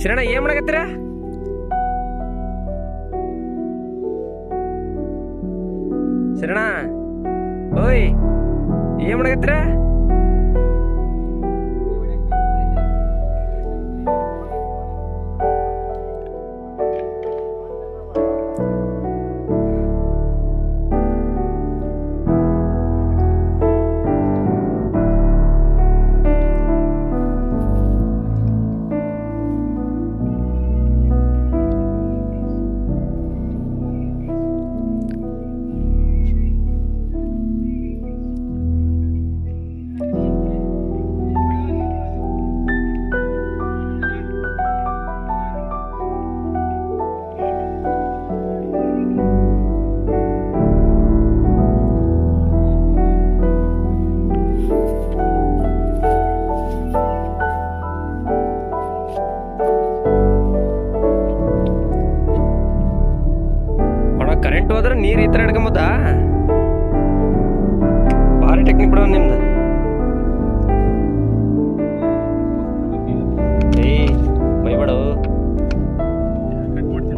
ಶರಣ ಏನ್ ಮಾಡಕತ್ತೀರ? ಶರಣ ಓಯ್ ಏನ್ ಮಾಡಕತ್ತೀರ? ಕರೆಂಟ್ ಹೋದ್ರೆ ನೀರು ಈ ಥರ ಹಿಡ್ಕೊಂಬೋದಾ? ಭಾರಿ ಟೆಕ್ನಿಕ್ ಬಿಡೋ ನಿಮ್ದು. ಏಯ್ ಬೈಬೇಡ,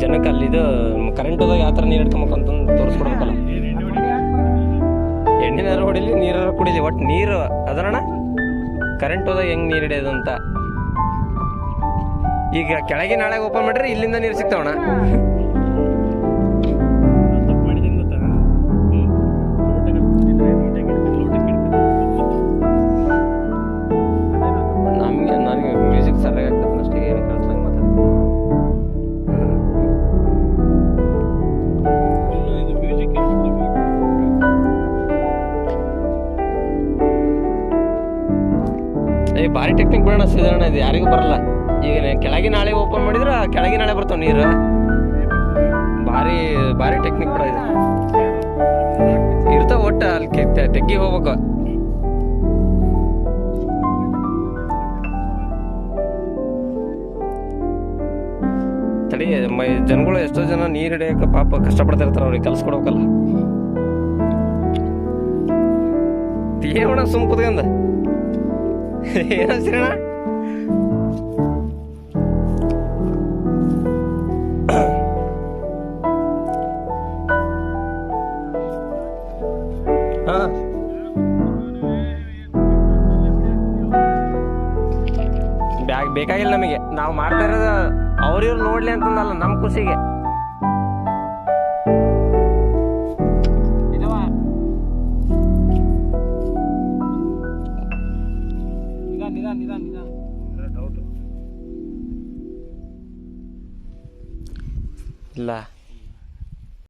ಜನಕ್ಕೆ ಅಲ್ಲಿದು ಕರೆಂಟ್ ಹೋದಾಗ ಯಾವ ಥರ ನೀರು ಹಿಡ್ಕೊಂಬೇಕಂತಂದು ತೋರಿಸ್ಕೊಡ್ಬೇಕಲ್ಲ. ಎಣ್ಣೆನಾರು ಹೊಡಿಲಿ ನೀರಾರು ಕುಡಿಲಿ, ಒಟ್ಟು ನೀರು ಅದರಣ ಕರೆಂಟ್ ಹೋದಾಗ ಹೆಂಗೆ ನೀರು ಹಿಡಿಯೋದು ಅಂತ. ಈಗ ಕೆಳಗೆ ನಾಳೆ ಓಪನ್ ಮಾಡಿದ್ರೆ ಇಲ್ಲಿಂದ ನೀರು ಸಿಗ್ತಾವಣ. ನನಗೆ ಮ್ಯೂಸಿಕ್ ಸರಿಯಾಗಿ ಆಗ್ತದೆ ಅಷ್ಟೇ, ಏನು ಕಳ್ಸಂಗೆ ಮಾತಾಡಿ. ಏ ಭಾರಿ ಟೆಕ್ನಿಕ್ ಬಿಡೋಣ ಸಿದೋಣ, ಇದು ಯಾರಿಗೂ ಬರಲ್ಲ. ಈಗ ಕೆಳಗೆ ನಾಳೆ ಓಪನ್ ಮಾಡಿದ್ರೆ ಕೆಳಗೆ ನಾಳೆ ಬರ್ತಾವ ನೀರು. ಭಾರಿ ಭಾರಿ ಟೆಕ್ನಿಕ್ ಬಿಡ ಇದು. ಇರ್ತಾವ ಒಟ್ಟು ಅಲ್ಲಿ ತೆಗ್ಗಿ ಹೋಗ್ಬೇಕು. ತಡಿ, ಜನಗಳು ಎಷ್ಟೋ ಜನ ನೀರು ಹಿಡಿಯಕ್ಕೆ ಪಾಪ ಕಷ್ಟಪಡ್ತಾ ಇರ್ತಾರ, ಅವ್ರಿಗೆ ಕೆಲಸ ಕೊಡ್ಬೇಕಲ್ಲ. ಏನ ಸುಮ್ ಕುತ್ಕಂದ ಏನ ಶ್ರೀಣ? ಬ್ಯಾಗ್ ಬೇಕಾಗಿಲ್ಲ ನಮಗೆ, ನಾವು ಮಾಡ್ತಾ ಇರೋದು ಅವ್ರಿವ್ರು ನೋಡ್ಲಿ ಅಂತಂದಲ್ಲ, ನಮ್ಮ ಖುಷಿಗೆ. ಇಲ್ಲ